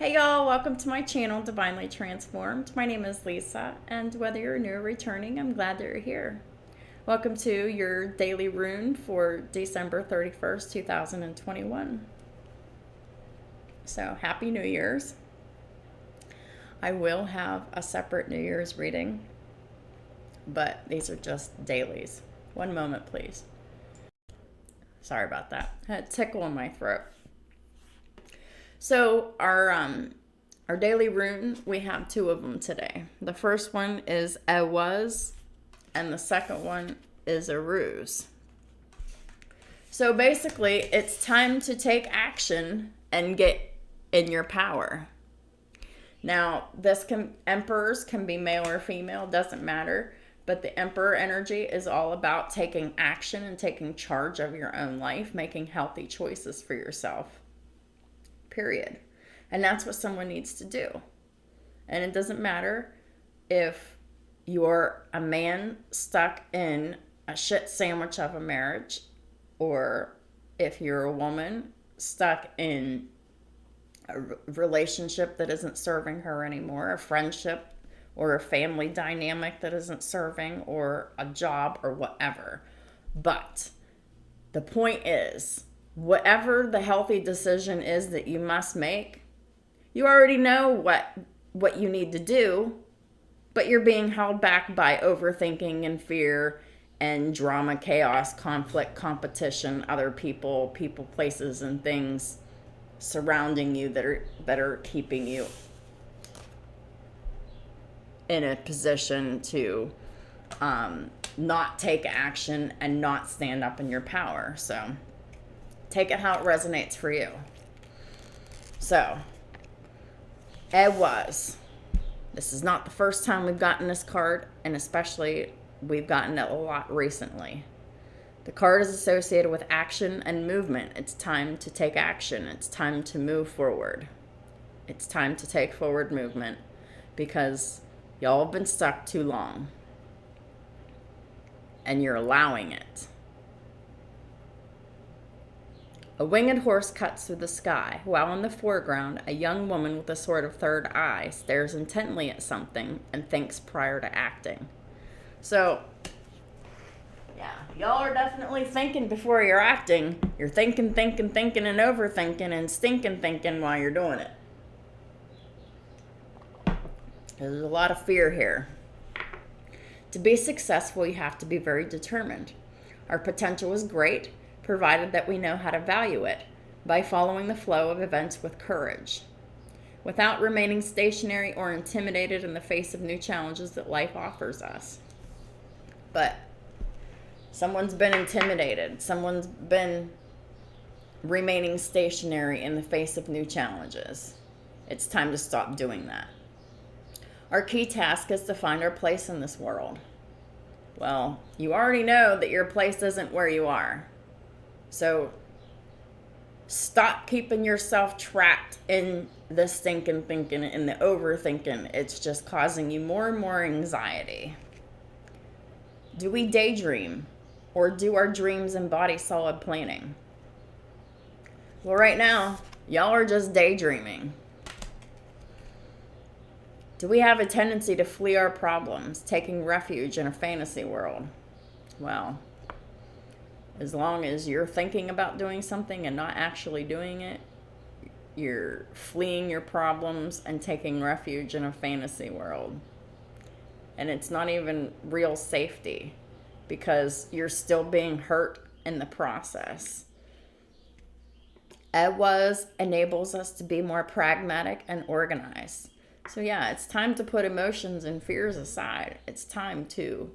Hey y'all, welcome to my channel, Divinely Transformed. My name is Lisa, and whether you're new or returning, I'm glad that you're here. Welcome to your daily rune for December 31st, 2021. So, Happy New Year's. I will have a separate New Year's reading, but these are just dailies. One moment, please. Sorry about that. I had a tickle in my throat. So our daily rune, we have two of them today. The first one is a was, and the second one is a ruse. So basically, it's time to take action and get in your power. Now, emperors can be male or female, doesn't matter. But the emperor energy is all about taking action and taking charge of your own life, making healthy choices for yourself. Period. And that's what someone needs to do. And it doesn't matter if you're a man stuck in a shit sandwich of a marriage, or if you're a woman stuck in a relationship that isn't serving her anymore, a friendship or a family dynamic that isn't serving, or a job or whatever. But the point is, whatever the healthy decision is that you must make, you already know what you need to do, but you're being held back by overthinking and fear and drama, chaos, conflict, competition, other people, places, and things surrounding you that are keeping you in a position to not take action and not stand up in your power. So take it how it resonates for you. So, it was. This is not the first time we've gotten this card, and especially we've gotten it a lot recently. The card is associated with action and movement. It's time to take action. It's time to move forward. It's time to take forward movement because y'all have been stuck too long, and you're allowing it. A winged horse cuts through the sky, while in the foreground, a young woman with a sort of third eye stares intently at something and thinks prior to acting. So, yeah, y'all are definitely thinking before you're acting. You're thinking, and overthinking, and stinking thinking while you're doing it. There's a lot of fear here. To be successful, you have to be very determined. Our potential is great, provided that we know how to value it by following the flow of events with courage, without remaining stationary or intimidated in the face of new challenges that life offers us. But someone's been intimidated. Someone's been remaining stationary in the face of new challenges. It's time to stop doing that. Our key task is to find our place in this world. Well, you already know that your place isn't where you are. So stop keeping yourself trapped in the stinking thinking and the overthinking. It's just causing you more and more anxiety. Do we daydream, or do our dreams embody solid planning? Well, right now, y'all are just daydreaming. Do we have a tendency to flee our problems, taking refuge in a fantasy world? Well, as long as you're thinking about doing something and not actually doing it, you're fleeing your problems and taking refuge in a fantasy world. And it's not even real safety, because you're still being hurt in the process. Enables us to be more pragmatic and organized. So yeah, it's time to put emotions and fears aside. It's time to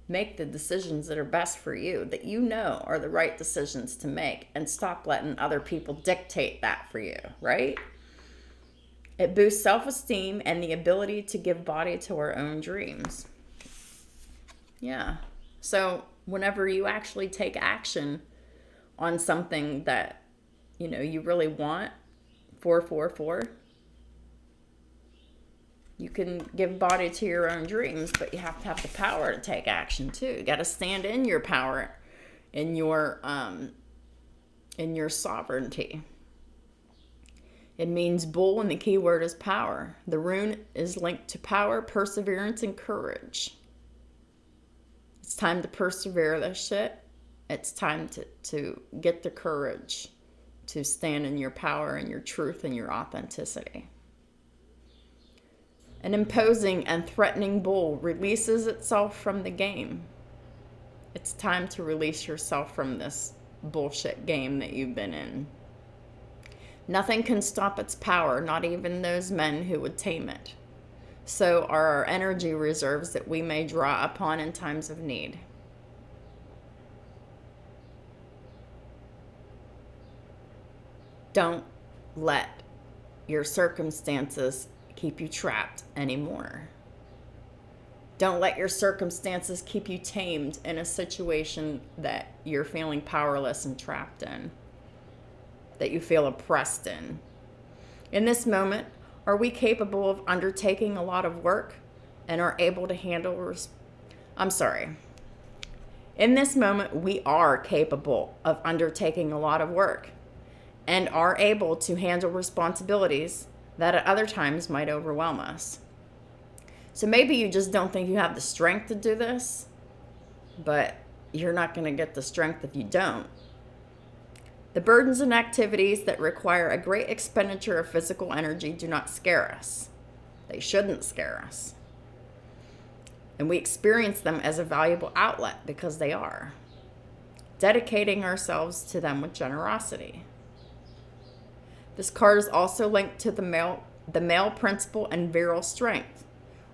make the decisions that are best for you, that you know are the right decisions to make, and stop letting other people dictate that for you, right? It boosts self-esteem and the ability to give body to our own dreams. Yeah. So whenever you actually take action on something that, you really want, 444, you can give body to your own dreams, but you have to have the power to take action too. You got to stand in your power, in your sovereignty. It means bull, and the key word is power. The rune is linked to power, perseverance, and courage. It's time to persevere this shit. It's time to get the courage to stand in your power and your truth and your authenticity. An imposing and threatening bull releases itself from the game. It's time to release yourself from this bullshit game that you've been in. Nothing can stop its power, not even those men who would tame it. So are our energy reserves that we may draw upon in times of need. Don't let your circumstances keep you trapped anymore. Don't let your circumstances keep you tamed in a situation that you're feeling powerless and trapped in, that you feel oppressed in. In this moment, are we capable of undertaking a lot of work and are able to handle... In this moment, we are capable of undertaking a lot of work and are able to handle responsibilities that at other times might overwhelm us. So maybe you just don't think you have the strength to do this, but you're not going to get the strength if you don't. The burdens and activities that require a great expenditure of physical energy do not scare us. They shouldn't scare us. And we experience them as a valuable outlet because they are. Dedicating ourselves to them with generosity. This card is also linked to the male principle and virile strength,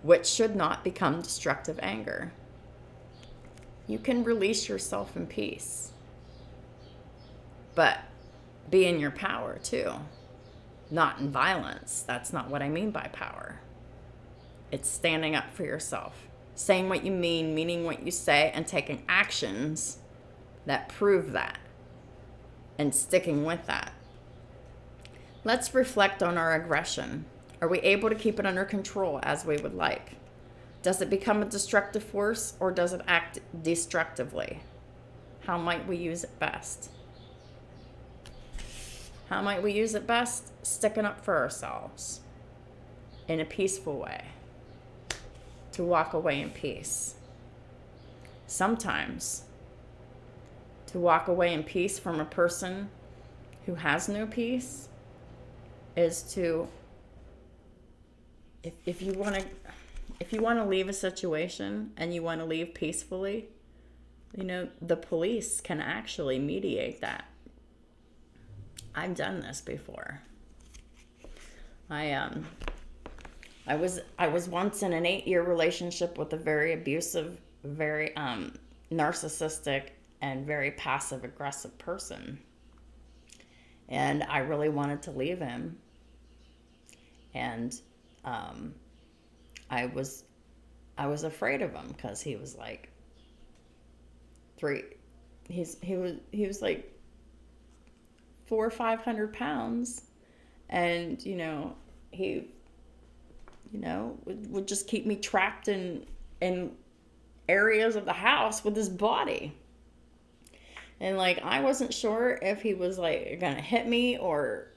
which should not become destructive anger. You can release yourself in peace, but be in your power too, not in violence. That's not what I mean by power. It's standing up for yourself, saying what you mean, meaning what you say, and taking actions that prove that, and sticking with that. Let's reflect on our aggression. Are we able to keep it under control as we would like? Does it become a destructive force or does it act destructively? How might we use it best? How might we use it best? Sticking up for ourselves in a peaceful way. To walk away in peace. Sometimes, to walk away in peace from a person who has no peace is to, if you want to leave a situation and you want to leave peacefully, the police can actually mediate that. I've done this before. I was once in an 8-year relationship with a very abusive, very narcissistic, and very passive aggressive person. And I really wanted to leave him. And I was afraid of him because he was like he was like 400 or 500 pounds, and he would just keep me trapped in areas of the house with his body. And I wasn't sure if he was gonna hit me or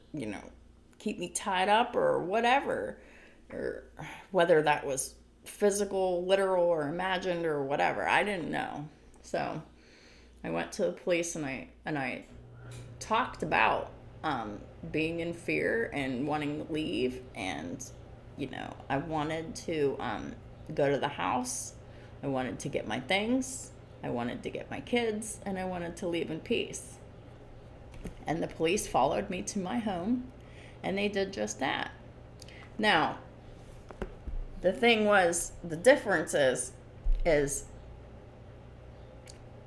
keep me tied up or whatever, or whether that was physical, literal, or imagined or whatever. I didn't know. So I went to the police and I talked about being in fear and wanting to leave, and I wanted to go to the house. I wanted to get my things. I wanted to get my kids, and I wanted to leave in peace. And the police followed me to my home, and they did just that. Now, the difference is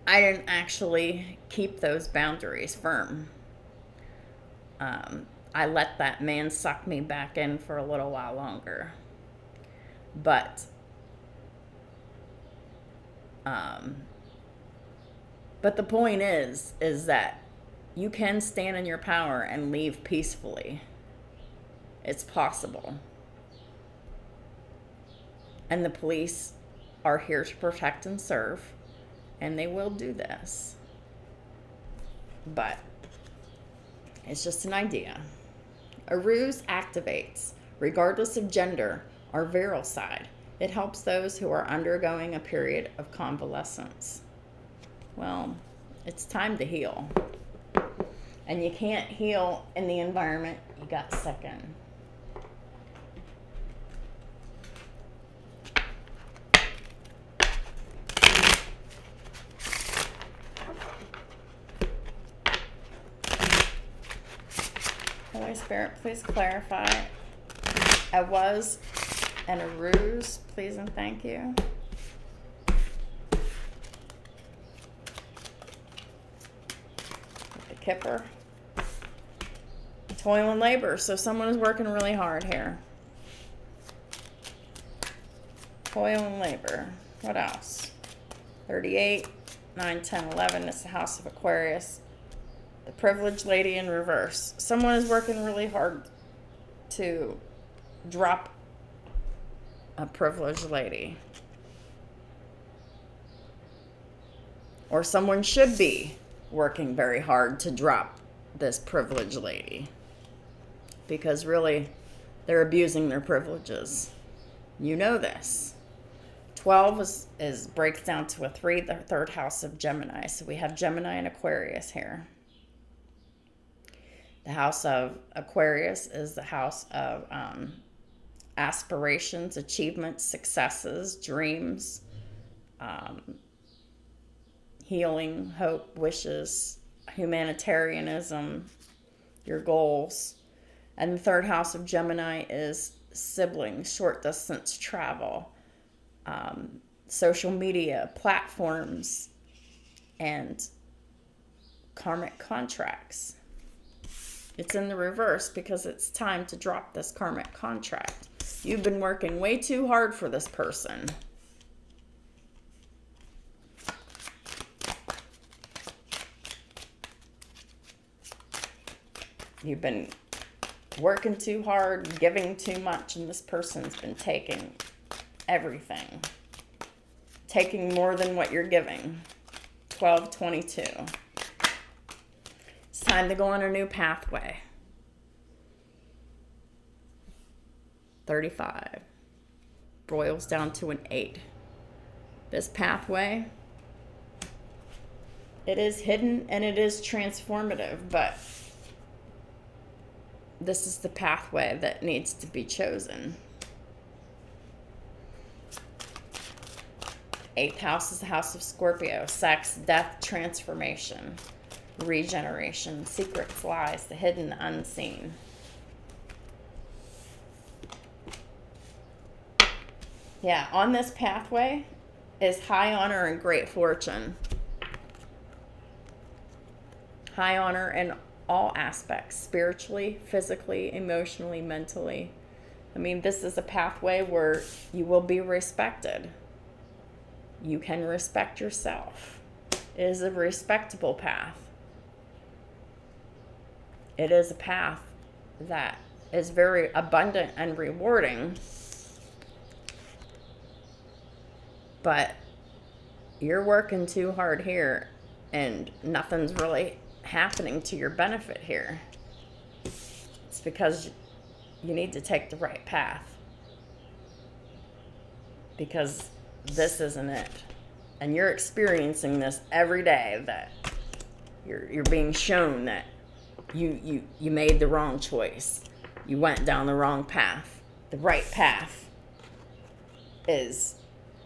I didn't actually keep those boundaries firm. I let that man suck me back in for a little while longer. But the point is that you can stand in your power and leave peacefully. It's possible. And the police are here to protect and serve, and they will do this. But it's just an idea. A ruse activates, regardless of gender or virile side. It helps those who are undergoing a period of convalescence. Well, it's time to heal. And you can't heal in the environment you got sick in. Holy Spirit, please clarify. A was and a ruse, please and thank you. The Kipper. Toil and labor, so someone is working really hard here. Toil and labor. What else? 38, 9, 10, 11. It's the House of Aquarius. The privileged lady in reverse. Someone is working really hard to drop a privileged lady. Or someone should be working very hard to drop this privileged lady. Because really, they're abusing their privileges. You know this. 12 is breaks down to a 3, the third house of Gemini. So we have Gemini and Aquarius here. The house of Aquarius is the house of aspirations, achievements, successes, dreams, healing, hope, wishes, humanitarianism, your goals. And the third house of Gemini is siblings, short distance travel, social media, platforms, and karmic contracts. It's in the reverse because it's time to drop this karmic contract. You've been working way too hard for this person. You've been working too hard, giving too much, and this person's been taking everything. Taking more than what you're giving. 1222. It's time to go on a new pathway. 35. Boils down to an 8. This pathway, it is hidden and it is transformative, but this is the pathway that needs to be chosen. 8th house is the house of Scorpio. Sex, death, transformation, regeneration, secrets, lies, the hidden, the unseen. Yeah, on this pathway is high honor and great fortune. High honor in all aspects, spiritually, physically, emotionally, mentally. I mean, this is a pathway where you will be respected. You can respect yourself. It is a respectable path. It is a path that is very abundant and rewarding. But you're working too hard here and nothing's really happening to your benefit here. It's because you need to take the right path. Because this isn't it. And you're experiencing this every day, that you're being shown that you made the wrong choice. You went down the wrong path. The right path is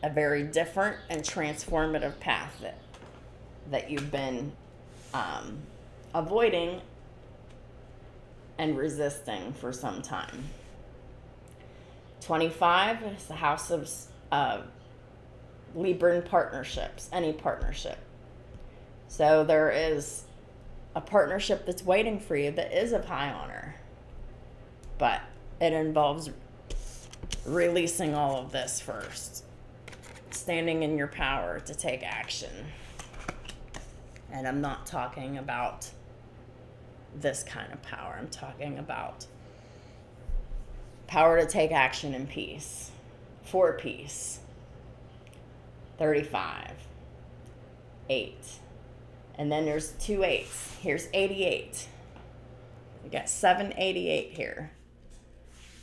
a very different and transformative path that you've been avoiding and resisting for some time. 25 is the house of Libran partnerships, any partnership. So there is a partnership that's waiting for you that is of high honor, but it involves releasing all of this first, standing in your power to take action. And I'm not talking about this kind of power. I'm talking about power to take action in peace, for peace. 35, 8. And then there's 2 8s. Here's 88. We got 788 here.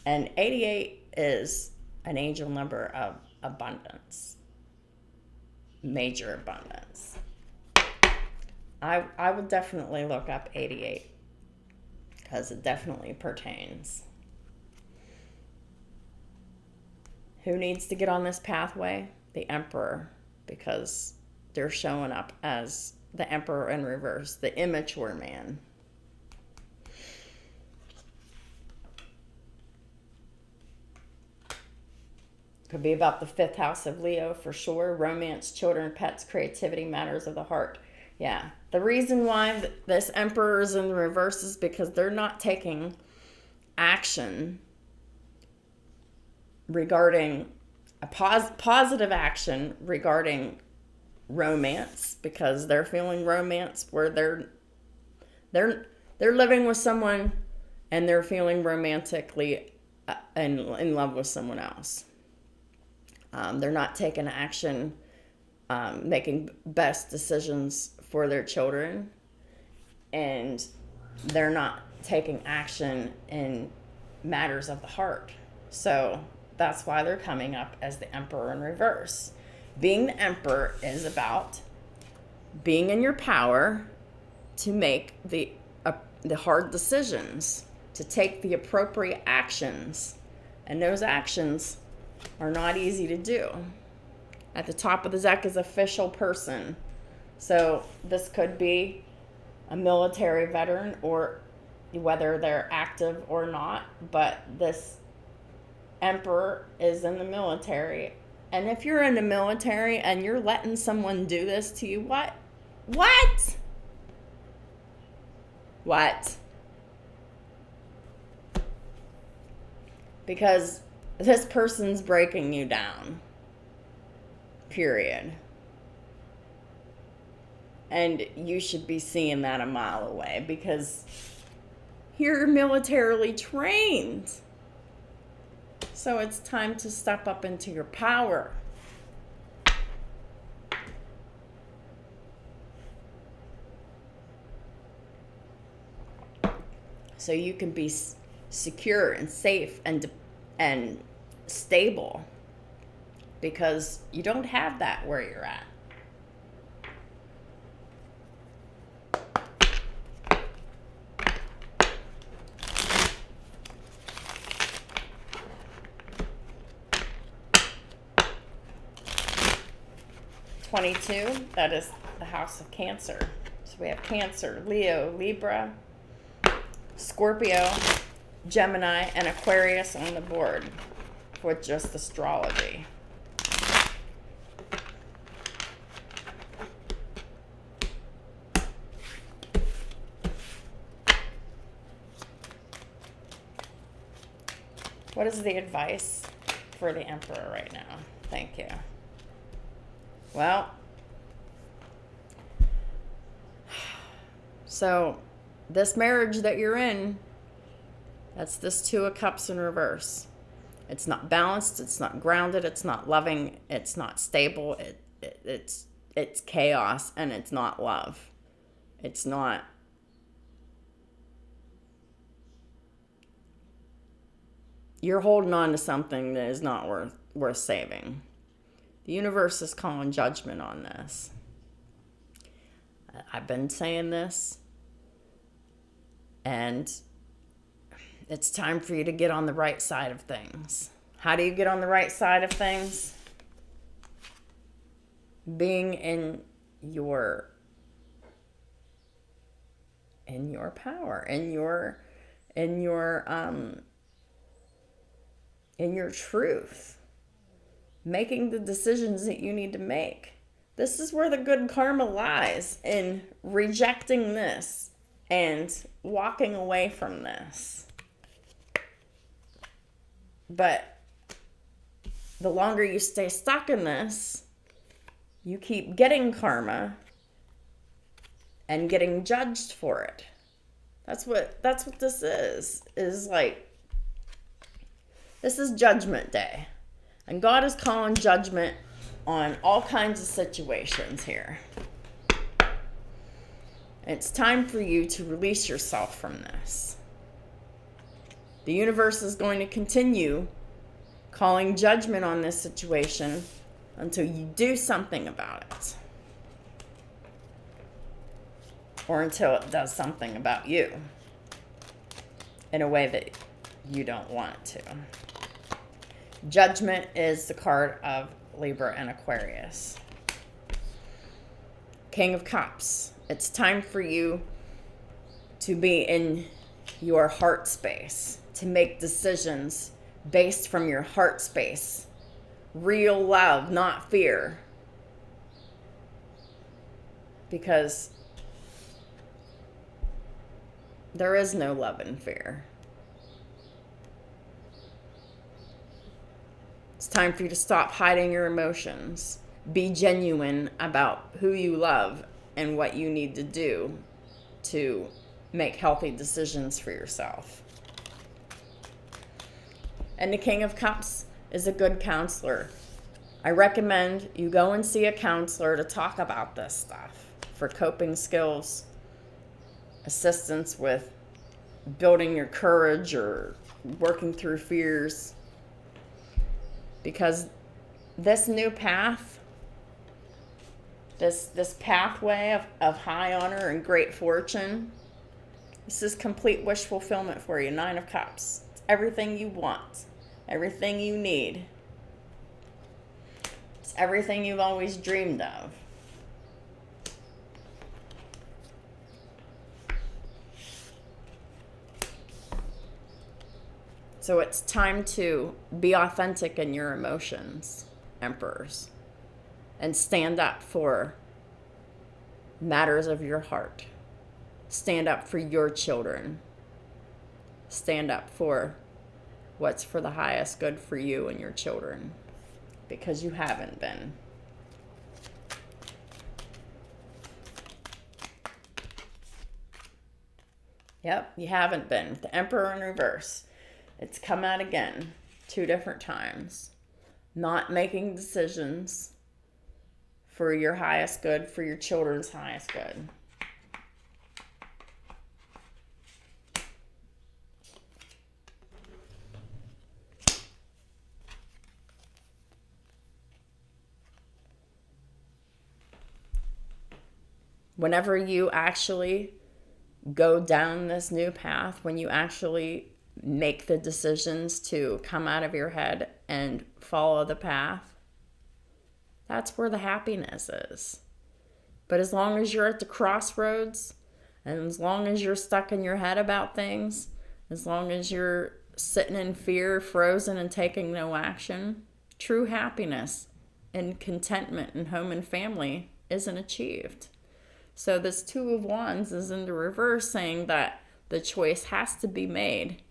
And 88 is an angel number of abundance. Major abundance. I would definitely look up 88 because it definitely pertains. Who needs to get on this pathway? The Emperor, because they're showing up as the Emperor in reverse, the immature man. Could be about the 5th house of Leo for sure. Romance, children, pets, creativity, matters of the heart. Yeah. The reason why this Emperor is in the reverse is because they're not taking action regarding a positive action regarding romance, because they're feeling romance where they're living with someone and they're feeling romantically in love with someone else. They're not taking action, making best decisions for their children, and they're not taking action in matters of the heart. So that's why they're coming up as the Emperor in reverse. Being the Emperor is about being in your power to make the hard decisions, to take the appropriate actions, and those actions are not easy to do. At the top of the deck is official person. So this could be a military veteran, or whether they're active or not, but this Emperor is in the military. And if you're in the military and you're letting someone do this to you, what? Because this person's breaking you down. Period. And you should be seeing that a mile away, because you're militarily trained. So it's time to step up into your power. So you can be secure and safe and stable, because you don't have that where you're at. That is the house of Cancer. So we have Cancer, Leo, Libra, Scorpio, Gemini, and Aquarius on the board with just astrology. What is the advice for the Emperor right now? Thank you. Well, so this marriage that you're in, that's this 2 of Cups in reverse. It's not balanced, it's not grounded, it's not loving, it's not stable, it's chaos, and it's not love. It's not. You're holding on to something that is not worth saving. The universe is calling judgment on this. I've been saying this, and it's time for you to get on the right side of things. How do you get on the right side of things? Being in your power, in your truth. Making the decisions that you need to make. This is where the good karma lies, in rejecting this and walking away from this. But the longer you stay stuck in this, you keep getting karma and getting judged for it. That's what this is like. This is Judgment Day. And God is calling judgment on all kinds of situations here. It's time for you to release yourself from this. The universe is going to continue calling judgment on this situation until you do something about it. Or until it does something about you in a way that you don't want it to. Judgment is the card of Libra and Aquarius. King of Cups. It's time for you to be in your heart space, to make decisions based from your heart space. Real love, not fear. Because there is no love in fear. It's time for you to stop hiding your emotions. Be genuine about who you love and what you need to do to make healthy decisions for yourself. And the King of Cups is a good counselor. I recommend you go and see a counselor to talk about this stuff for coping skills, assistance with building your courage or working through fears. Because this new path, this pathway of high honor and great fortune, this is complete wish fulfillment for you. 9 of Cups. It's everything you want, everything you need. It's everything you've always dreamed of. So it's time to be authentic in your emotions, Emperors, and stand up for matters of your heart. Stand up for your children. Stand up for what's for the highest good for you and your children, because you haven't been. Yep, you haven't been. The Emperor in reverse. It's come out again 2 different times. Not making decisions for your highest good, for your children's highest good. Whenever you actually go down this new path, when you actually make the decisions to come out of your head and follow the path, that's where the happiness is. But as long as you're at the crossroads, and as long as you're stuck in your head about things, as long as you're sitting in fear, frozen, and taking no action, true happiness and contentment in home and family isn't achieved. So this 2 of Wands is in the reverse, saying that the choice has to be made.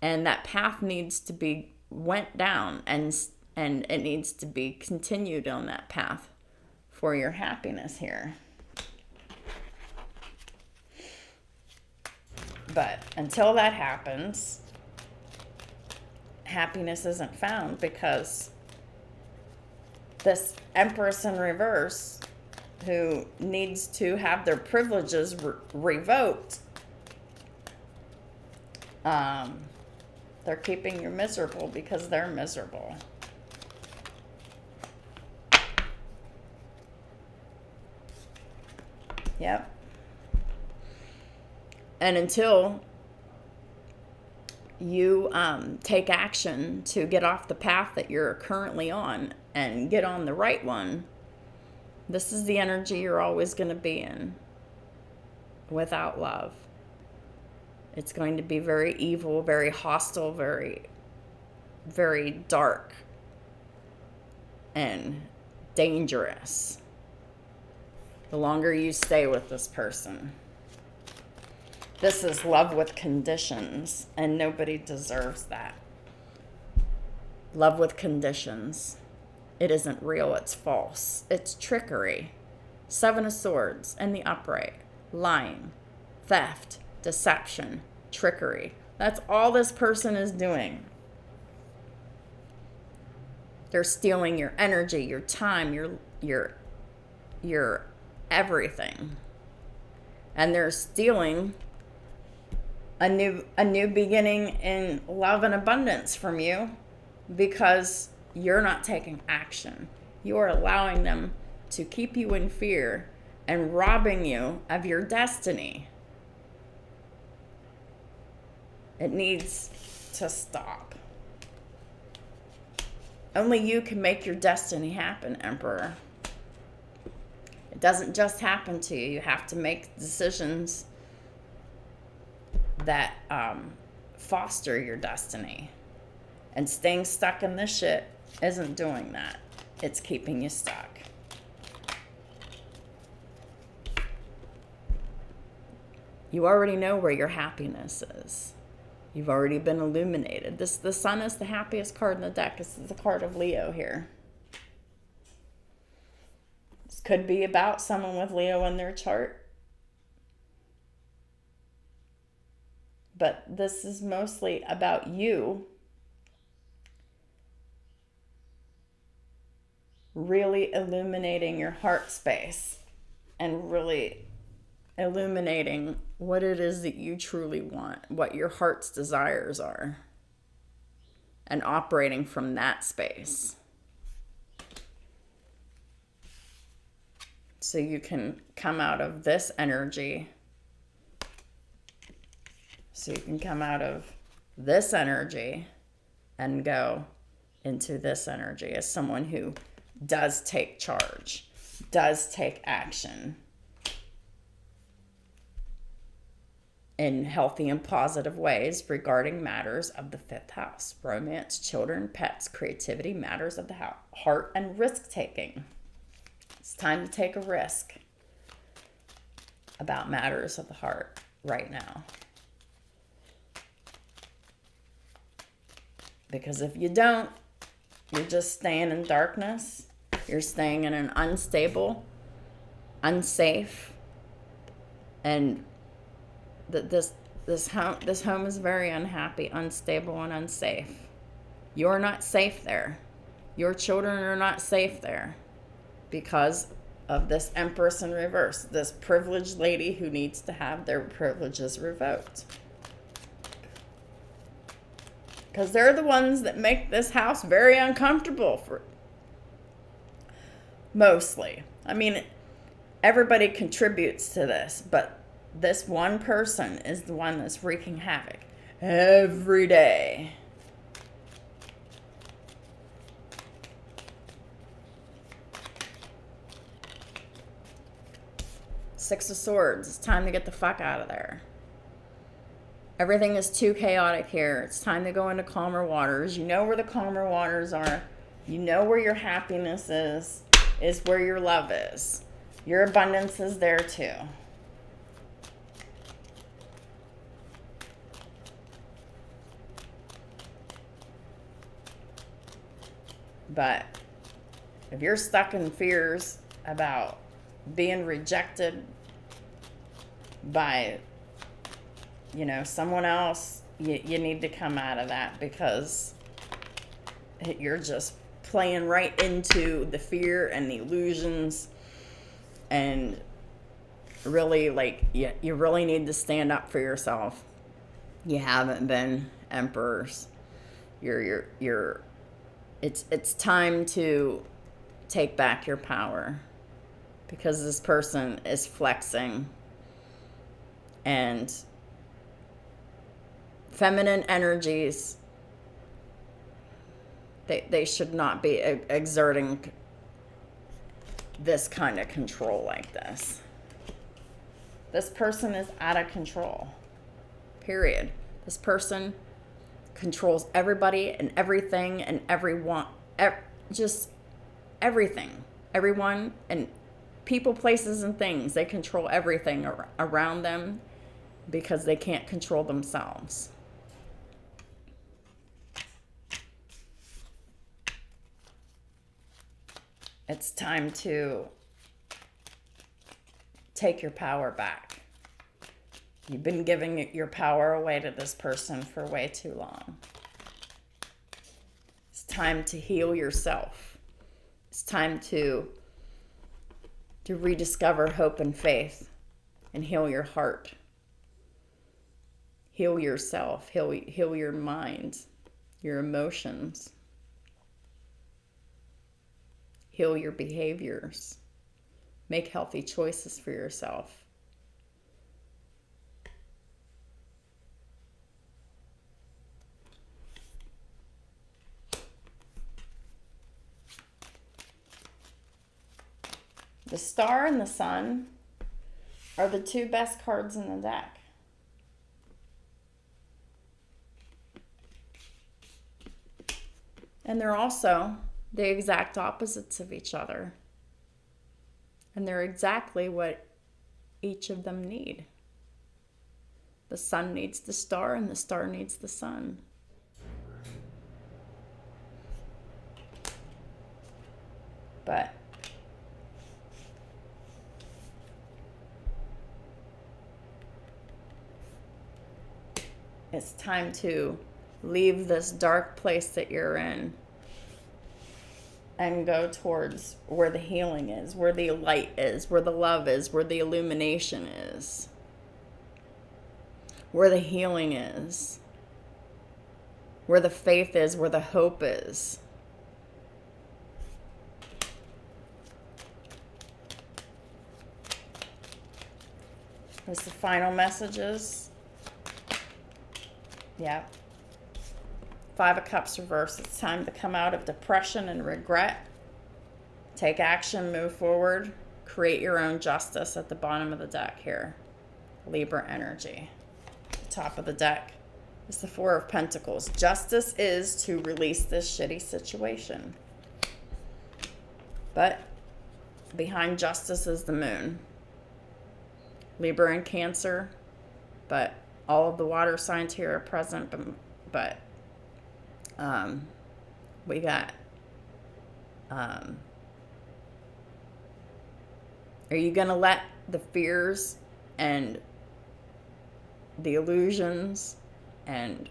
And that path needs to be went down, and it needs to be continued on that path for your happiness here. But until that happens, happiness isn't found, because this Empress in reverse, who needs to have their privileges revoked, they're keeping you miserable because they're miserable. Yep. And until you take action to get off the path that you're currently on and get on the right one, this is the energy you're always going to be in without love. It's going to be very evil, very hostile, very, very dark and dangerous the longer you stay with this person. This is love with conditions, and nobody deserves that. Love with conditions. It isn't real, it's false. It's trickery. 7 of Swords in the upright. Lying, theft, deception, trickery. That's all this person is doing. They're stealing your energy, your time, your everything. And they're stealing a new beginning in love and abundance from you, because you're not taking action. You are allowing them to keep you in fear and robbing you of your destiny. It needs to stop. Only you can make your destiny happen, Emperor. It doesn't just happen to you. You have to make decisions that foster your destiny. And staying stuck in this shit isn't doing that. It's keeping you stuck. You already know where your happiness is. You've already been illuminated. The sun is the happiest card in the deck. This is the card of Leo here. This could be about someone with Leo in their chart. But this is mostly about you really illuminating your heart space and really illuminating what it is that you truly want, what your heart's desires are, and operating from that space. So you can come out of this energy. So you can come out of this energy and go into this energy as someone who does take charge, does take action in healthy and positive ways regarding matters of the fifth house: romance, children, pets, creativity, matters of the heart, and risk-taking. It's time to take a risk about matters of the heart right now. Because if you don't, you're just staying in darkness. You're staying in an unstable, unsafe, and this home is very unhappy, unstable, and unsafe. You're not safe there. Your children are not safe there because of this Empress in reverse, this privileged lady who needs to have their privileges revoked. Because they're the ones that make this house very uncomfortable for mostly. I mean, everybody contributes to this, but this one person is the one that's wreaking havoc every day. Six of Swords. It's time to get the fuck out of there. Everything is too chaotic here. It's time to go into calmer waters. You know where the calmer waters are. You know where your happiness is where your love is. Your abundance is there too. But if you're stuck in fears about being rejected by someone else, you need to come out of that, because you're just playing right into the fear and the illusions, and really, you really need to stand up for yourself. You haven't been, emperors. It's time to take back your power, because this person is flexing, and feminine energies, they should not be exerting this kind of control like this. This person is out of control. Period. This person controls everybody and everything and everyone. Just everything. Everyone and people, places, and things. They control everything around them because they can't control themselves. It's time to take your power back. You've been giving your power away to this person for way too long. It's time to heal yourself. It's time to rediscover hope and faith and heal your heart. Heal yourself, heal your mind, your emotions, heal your behaviors, make healthy choices for yourself. The Star and the Sun are the two best cards in the deck. And they're also the exact opposites of each other. And they're exactly what each of them need. The sun needs the star, and the star needs the sun. But it's time to leave this dark place that you're in and go towards where the healing is, where the light is, where the love is, where the illumination is, where the healing is, where the faith is, where the hope is. There's the final messages. Yeah. 5 of Cups reversed. It's time to come out of depression and regret. Take action, move forward, create your own justice at the bottom of the deck here. Libra energy. The top of the deck is the 4 of Pentacles. Justice is to release this shitty situation. But behind justice is the moon. Libra and Cancer, but all of the water signs here are present, but we got, are you going to let the fears and the illusions and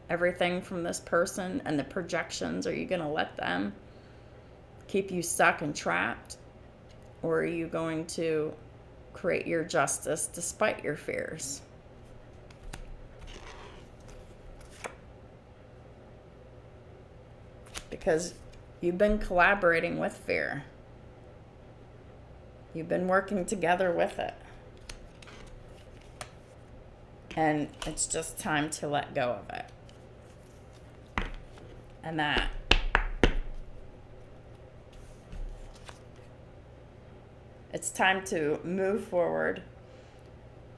everything from this person and the projections, are you going to let them keep you stuck and trapped? Or are you going to create your justice despite your fears? Because you've been collaborating with fear. You've been working together with it. And it's just time to let go of it. And that it's time to move forward,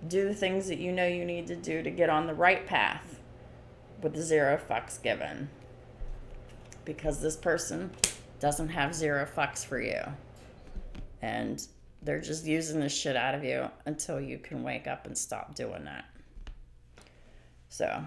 do the things that you know you need to do to get on the right path with 0 fucks given. Because this person doesn't have 0 fucks for you. And they're just using the shit out of you until you can wake up and stop doing that. So,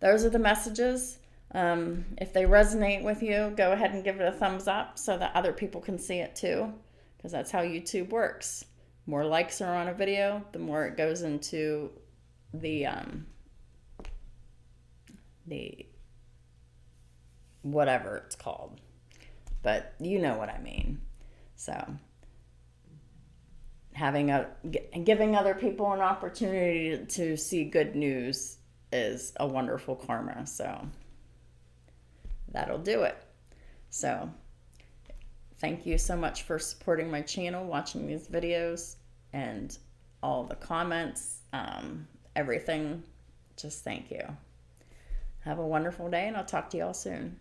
those are the messages. If they resonate with you, go ahead and give it a thumbs up so that other people can see it too. Because that's how YouTube works. More likes are on a video, the more it goes into the whatever it's called. But you know what I mean. So giving other people an opportunity to see good news is a wonderful karma. So that'll do it. So thank you so much for supporting my channel, watching these videos, and all the comments, everything. Just thank you. Have a wonderful day, and I'll talk to you all soon.